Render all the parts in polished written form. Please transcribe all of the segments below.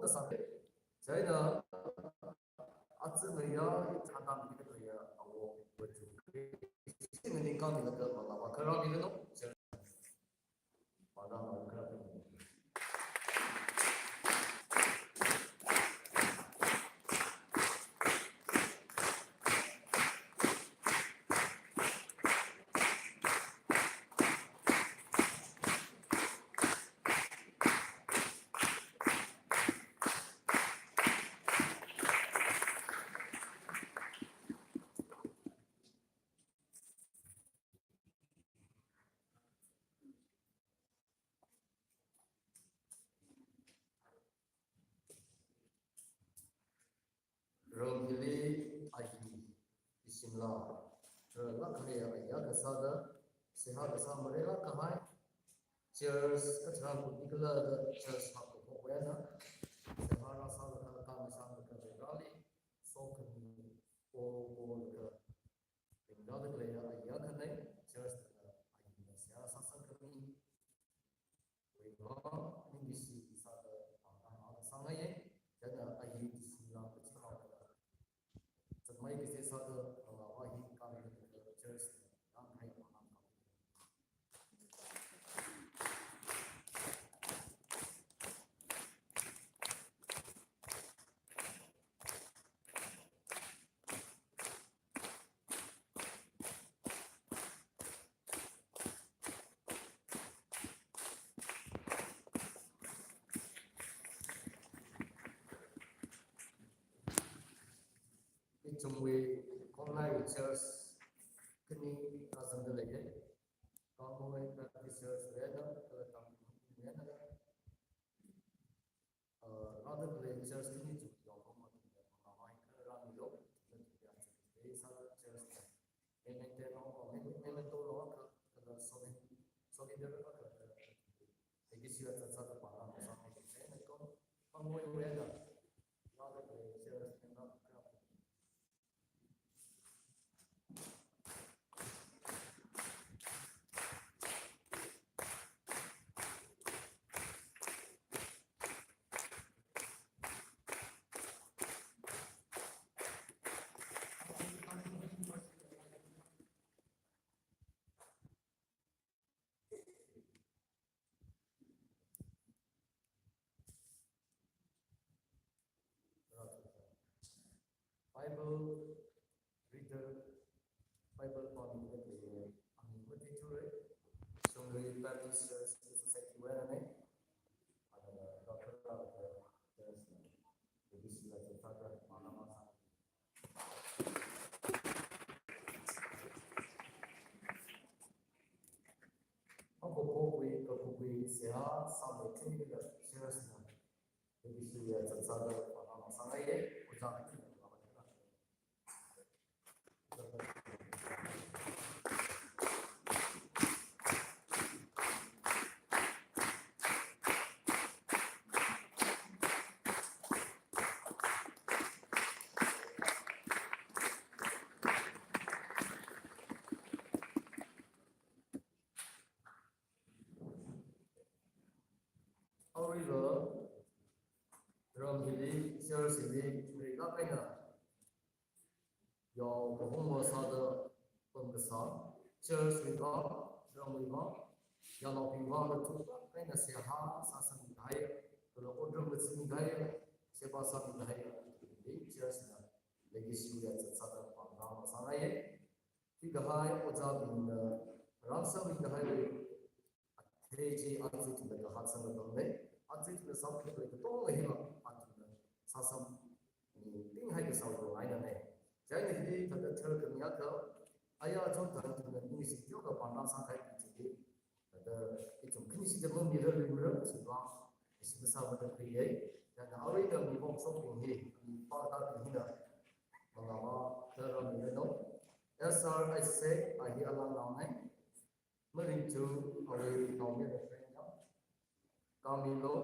sa sai na atsu ne ya thanda mi ke ya awo betu sing ni ka mi ka ma wa ka ra mi no pa da ma ka Romili ahi isimla la khaya ya ka sa da seha ka sa mare la ka hai cheers ka tra ku nikla da cheers ha ko ko ya na seha ra sa da ka ma sa da ka rali so ka ni o ka inda da le ya ka nai cheers da ahi na seha sa sa ka ni we go ni si sa da ha sa ngai ya da ahi isimla ka chi ha mai cái sẽ sao được là hoa hi cao được cái chơi đang hay mà làm cái chung vi hôm nay we chơi cái này là dần dần lấy còn hôm nay là cái chơi về đó là tầm về đó nó được lấy chơi cái này chủ yếu không mà ngoài cái làm nhiều lúc thì sao chơi em tên nó còn em tôi nó cái số cái đó nó cái chơi thật sự là bảo là sao cái thế này có ngồi về đó nó được lấy chơi nó Bible reader Bible con cái thì anh có thể chú đấy xong rồi Baptist Society where này ada doctor jadi sila cerita mana masa aku kopi sehat sampai sini juga serius jadi sila cerita mana masa lagi ucap However, Rome Hilly, Church Hilly, người các anh ạ, do của hôm qua sau đó tuần cái sáng, Church Hilly có, Rome Hilly có, do nó bị vào được thu các anh là sẽ ha, sa sang đại, rồi ôn rộng lịch sinh đại, sẽ bao sang đại, đi Church là lấy sự việc rất sát được bằng đạo mà sang ấy, thì cái hai ở gia đình làm sao mình cái hai thế chỉ ăn gì thì cái hạt sang được đấy. Azik na sau khi tôi to là hiệp ăn thì sa sam tiếng hay cái sau đó ai đó này trái này thì thật là chơi cái nhát đó ai ở trong thời thì là những sự thiếu cái bản năng sang cái gì thì cái trong cái sự đó mình rất sự đó sự sao mà được ấy là nó ấy là mình không sống cùng gì bao ta thì như là mà thơ ra mình nói SRIC ai đi ăn nào này mới đến chú ở đây nào biết được Camilo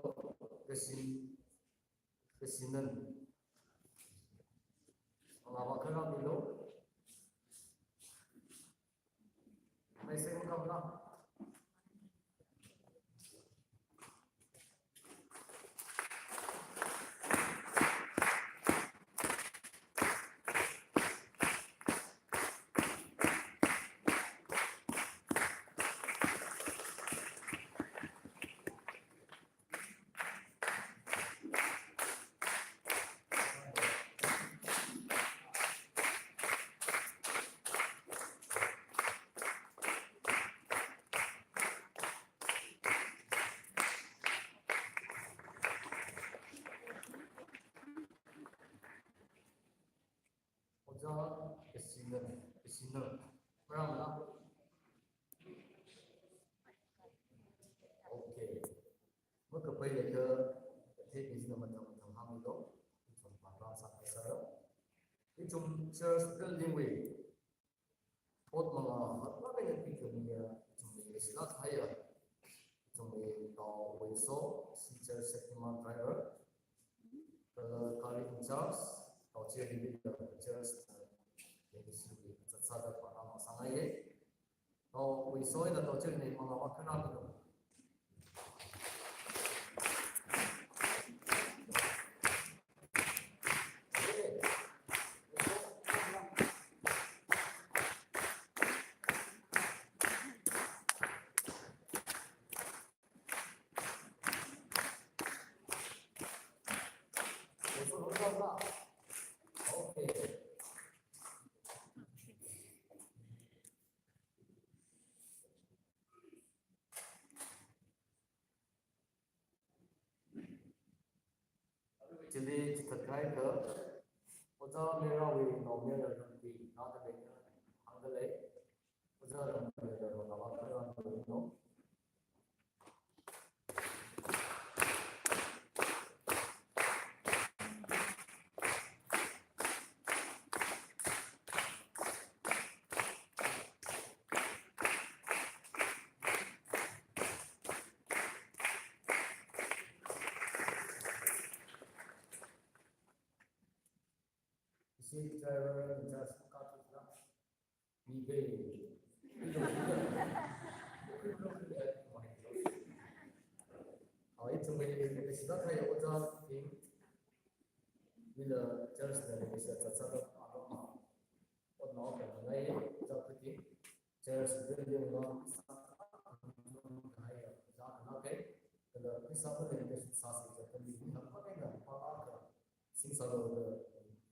kesinan mengawal Camilo mesej kamu lah Isina, Brahma. Okay. Maka pwede ka tapis naman ng hamilo, itong parang sa kasara. Itong church building way. От mga hatlaga ng picture niya, itong may sila kaya. Itong may tao wiso, si church second driver. Kali in church, tao siya hindi na church. Jadi sih, sada parang sangai. Tao wiso ina tao siya may mga makana nito. Jadi terkait ke usaha merah we nomor yang di nada dengan anggale usaha yang merah mengawal kerana itu si driver just cut it lah. Ini itu menjadi sudah kayak udah tim bila jelas dari bisa tercatat apa orang orang lain jadi jelas dia memang kaya jangan oke kalau bisa dari bisa sasi jadi ini apa kan apa sih selalu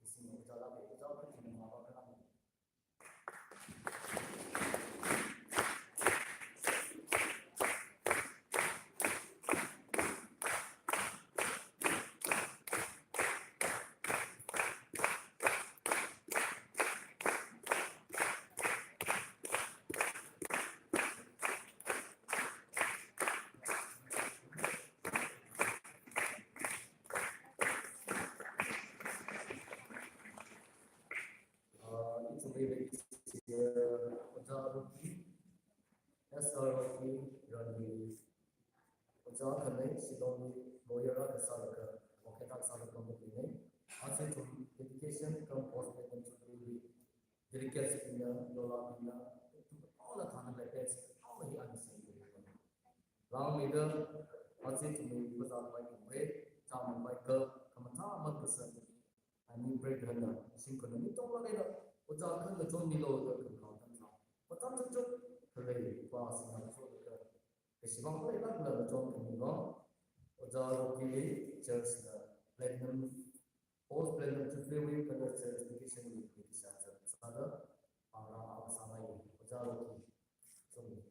sini jalan itu jalan ini apa kan usaha kerana sidang lawyer kesal ke, oke tak salah kamu ini, asal tu education kamu post dengan tu jadi kerana dolar bila itu all tanah lepas all ini ada sih. Lalu itu asal tu besar baik break, caman baik ke, kamu caman besar. Ini break kerana singkong ini tu lagi dah usaha kerana tu milo ke kau tanah. Betul betul kerana pas yang tu Sebab apa yang kita lakukan ini, ujar kiri church platinum, post platinum triple pada certification ini bisa ada orang sama ini ujar kiri.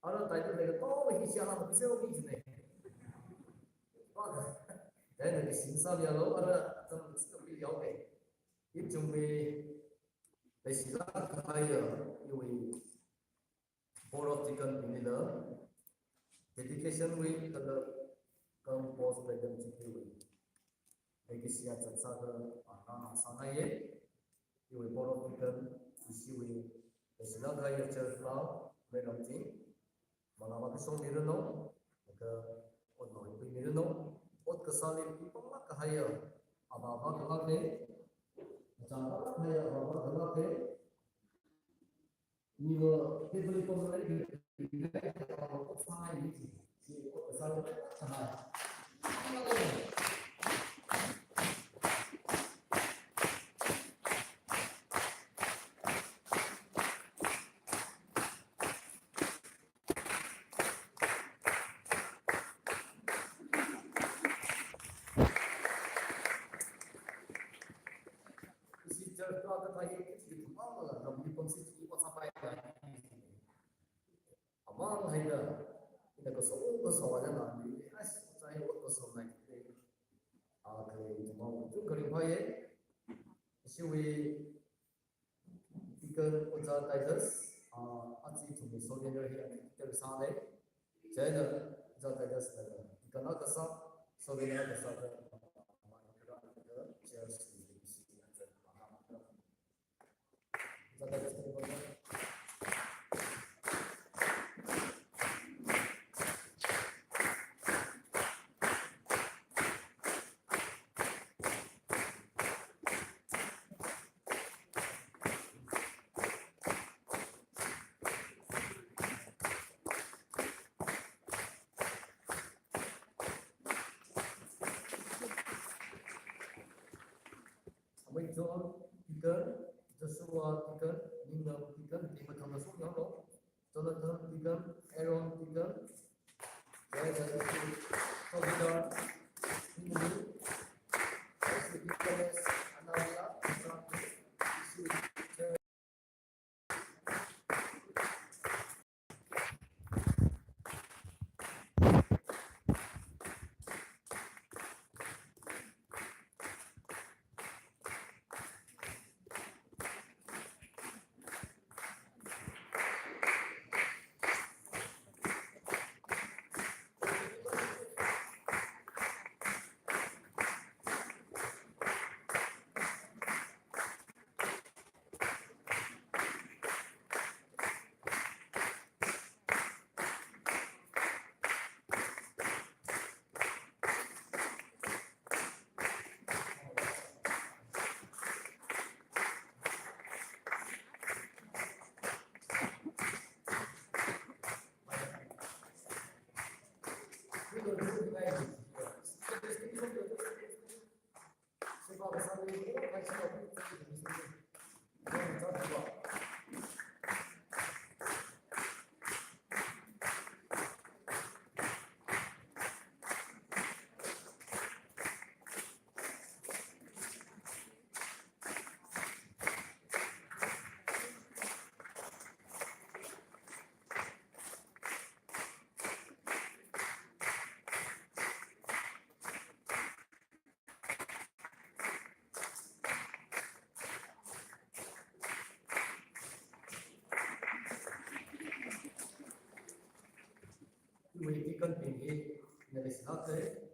Orang tanya mereka, oh ini siapa bisa orang ini? Dan dari sinsa dia lalu ada macam seperti yang ini, itu cuma dari sila kaya, ini board of chicken ini lah, dedication we kalau kamu post bagian cikgu we, bagi siapa sahaja anak sangai ini board of chicken isi we, dari sila kaya church lah, mereka ni. Malah kesong mirno, ke orang itu mirno, ot kesalin pemang kahaya, apa kelak ni, macam apa kahaya apa kelak ni, ni people pemang ni kita apa sama ini, si ot kesalin kahaya. 옷도 소화잖아. 아시 자기 옷도 소화나. 아 그래 뭐 좀 그림 화에 시위 이건 오자 다이더스 아직 좀 소개를 해야 될 사례 저는 오자 다이더스는 이건 어떠서 소개를 해서 mình cho ticket Joshua ticket Nina ticket thì mình không là số nhỏ đó Jonathan ticket Aaron ticket rồi là có gì đó như sự ticket Anaya we ticket ini dari selatan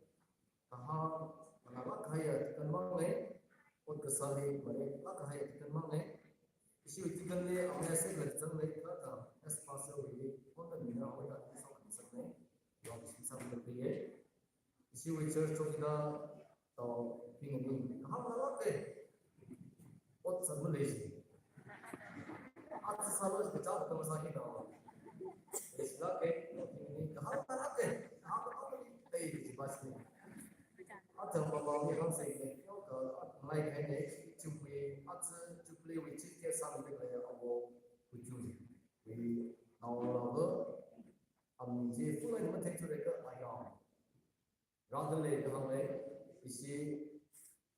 tahan menolak kaya tiket mangle और कसले मरे ला कहा है ticket mangle इसी ticket ले अपने से घर चल ले था इस पास से हुई कौन सा मिला होगा सब कर सकते हैं जो इसी सब करती है इसी चर्च चौकीदा तो पिंगनी कहाँ मनोलक है और सब मिले आज सालों से बचाव तो मसाही का इसला के पिंगनी कहाँ मनोलक है कहाँ मनोलक है ये बात नहीं आज हम बाबा ये हम सही है mai cái này chụp về bắt chụp lên vị trí kia sang bên này ở bộ của chụp vì nào là chỉ phụ lên một thành chỗ đấy cơ ai đó rồi lên cái hàng đấy thì sẽ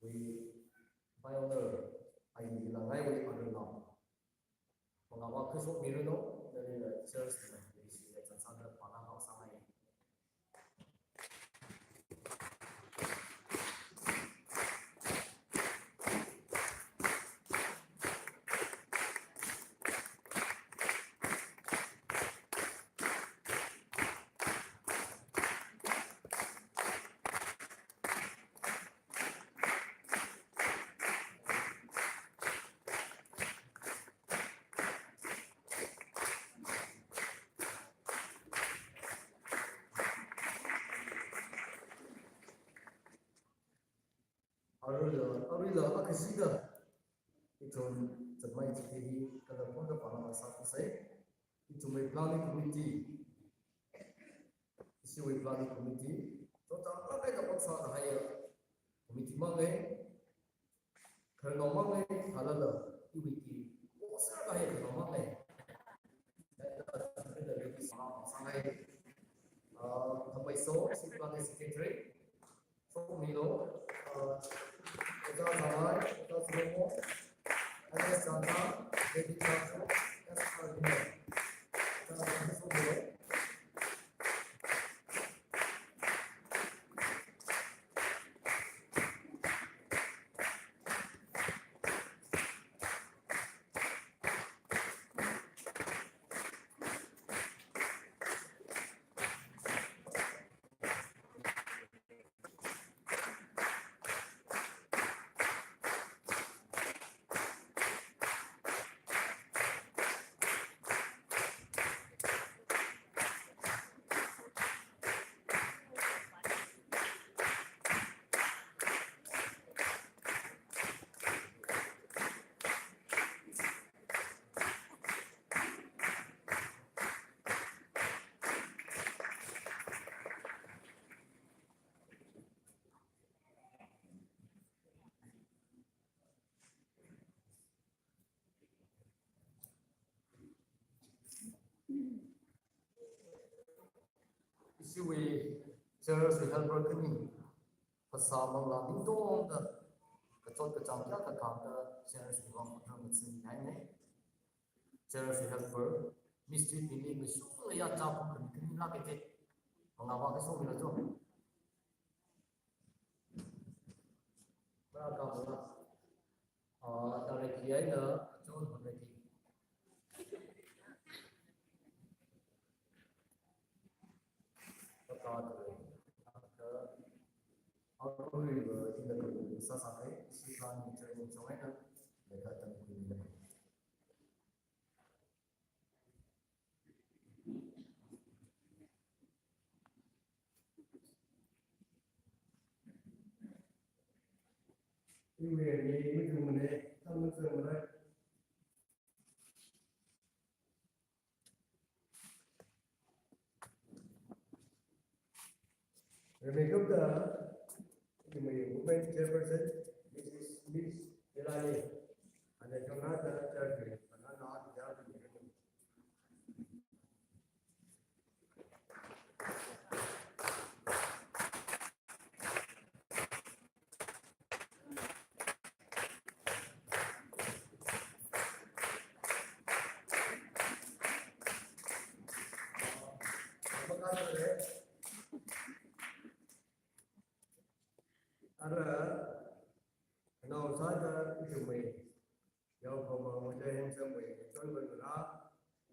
vì pioneer ai là ngay với ở đường nào còn nào cứ số miền đó đây là church này thì sẽ chẳng sang được vào năm học sang này Arila akasiga iton jamai chiti kada ponda panama satu sai itumai planning committee isi planning committee to ta ka ka paksa da haya committee mangai khano mangai halala iwiki osa ka haya khano mangai sangai thamai so si planning secretary so milo Oza Zawai, Oza Sumo, Alex Santa, David Chacho, S. Cardinal. Oza Sumo. we church we help working pasama la dong da ka chot ka chang kya ka kam da church we long term it's in nine church we help work mystery believe we so ya cha phu kan la ke te nga wa ka so mi la jo ba ka ba ta le ki ai na chon ho le ki ka ta de Our in the Sasake, Sivan, Training Joanna, the Gatan Queen. You may be able to come with them, right? Make up the movement chairperson, Mrs. Miss Elani, and I cannot church, and I'm not doubting. Now, Sada, you may go from a day in some way,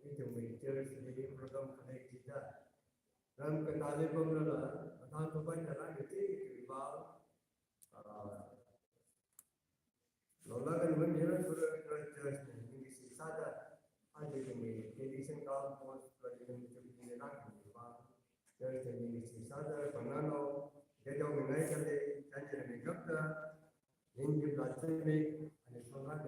into me, church, the program connected that. Ram Kanali Bumrana, Adhan Papan Rangi, Vival, Lola and Wimira for a church, in Sada, and the edition called for President to be in Vival, church in Sada, Panano, get over United, and Gupta, in the Blasphemy, and it's not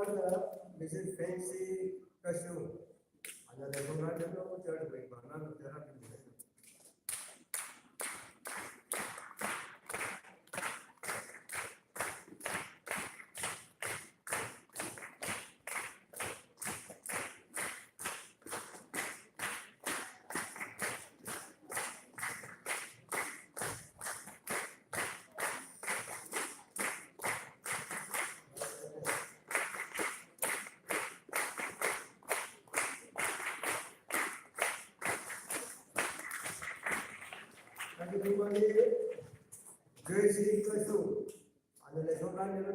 there. This is fancy cashew. And the Congress church way, but none of therapy. Everybody, grace is cashew. And the Congress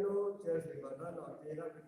church way, but none of therapy.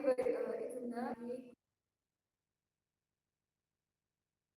activate